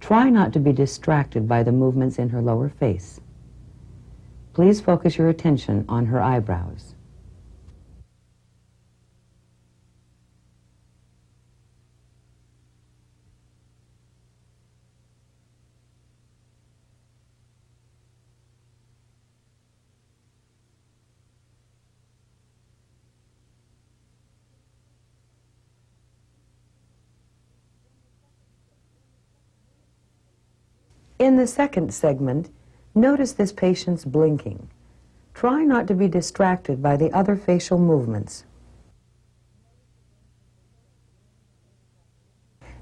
Try not to be distracted by the movements in her lower face. Please focus your attention on her eyebrows. In the second segment, notice this patient's blinking. Try not to be distracted by the other facial movements.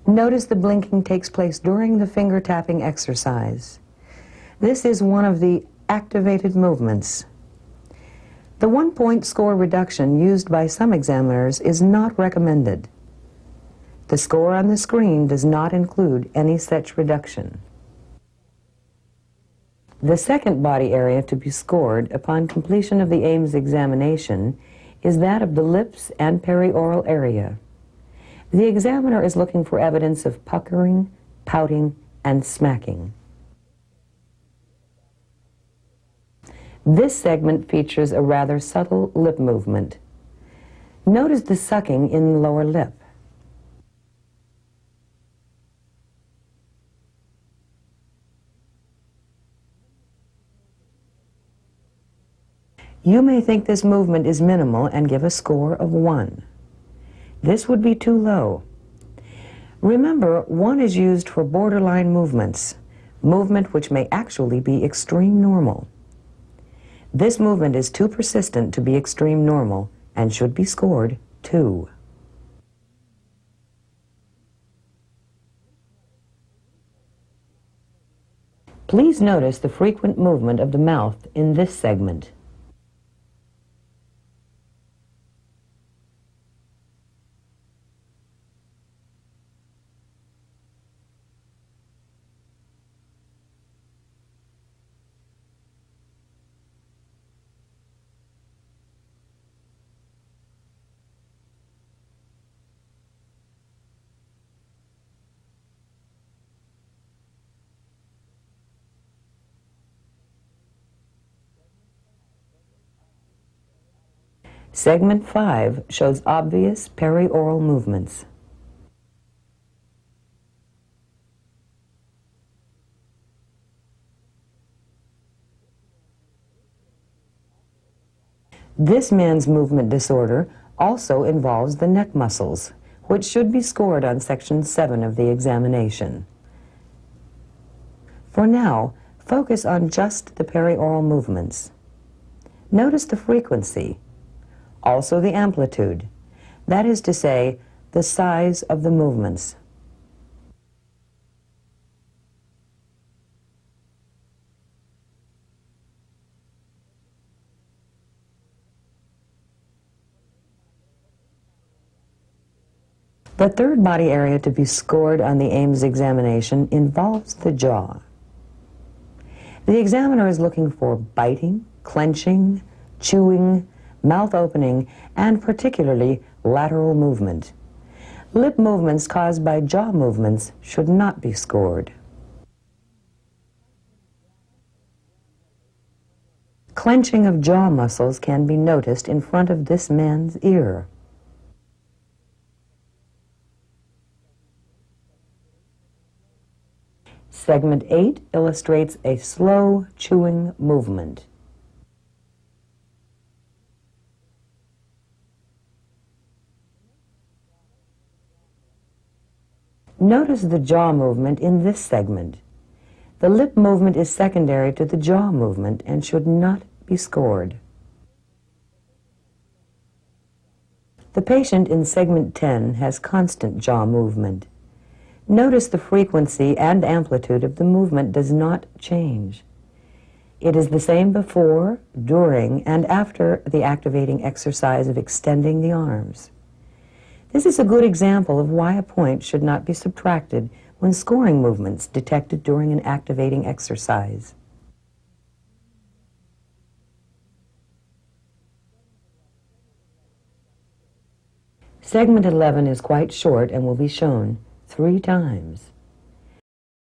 Notice the blinking takes place during the finger tapping exercise. This is one of the activated movements. The 1-point score reduction used by some examiners is not recommended. The score on the screen does not include any such reduction. The second body area to be scored upon completion of the Ames examination is that of the lips and perioral area. The examiner is looking for evidence of puckering, pouting, and smacking. This segment features a rather subtle lip movement. Notice the sucking in the lower lip. You may think this movement is minimal and give a score of 1. This would be too low. Remember, 1 is used for borderline movements, movement which may actually be extreme normal. This movement is too persistent to be extreme normal and should be scored 2. Please notice the frequent movement of the mouth in this segment. Segment 5 shows obvious perioral movements. This man's movement disorder also involves the neck muscles, which should be scored on Section 7 of the examination. For now, focus on just the perioral movements. Notice the frequency, also the amplitude, that is to say, the size of the movements. The third body area to be scored on the Ames examination involves the jaw. The examiner is looking for biting, clenching, chewing, mouth opening, and particularly lateral movement. Lip movements caused by jaw movements should not be scored. Clenching of jaw muscles can be noticed in front of this man's ear. Segment 8 illustrates a slow chewing movement. Notice the jaw movement in this segment. The lip movement is secondary to the jaw movement and should not be scored. The patient in segment 10 has constant jaw movement. Notice the frequency and amplitude of the movement does not change. It is the same before, during, and after the activating exercise of extending the arms. This is a good example of why a point should not be subtracted when scoring movements detected during an activating exercise. Segment 11 is quite short and will be shown 3 times.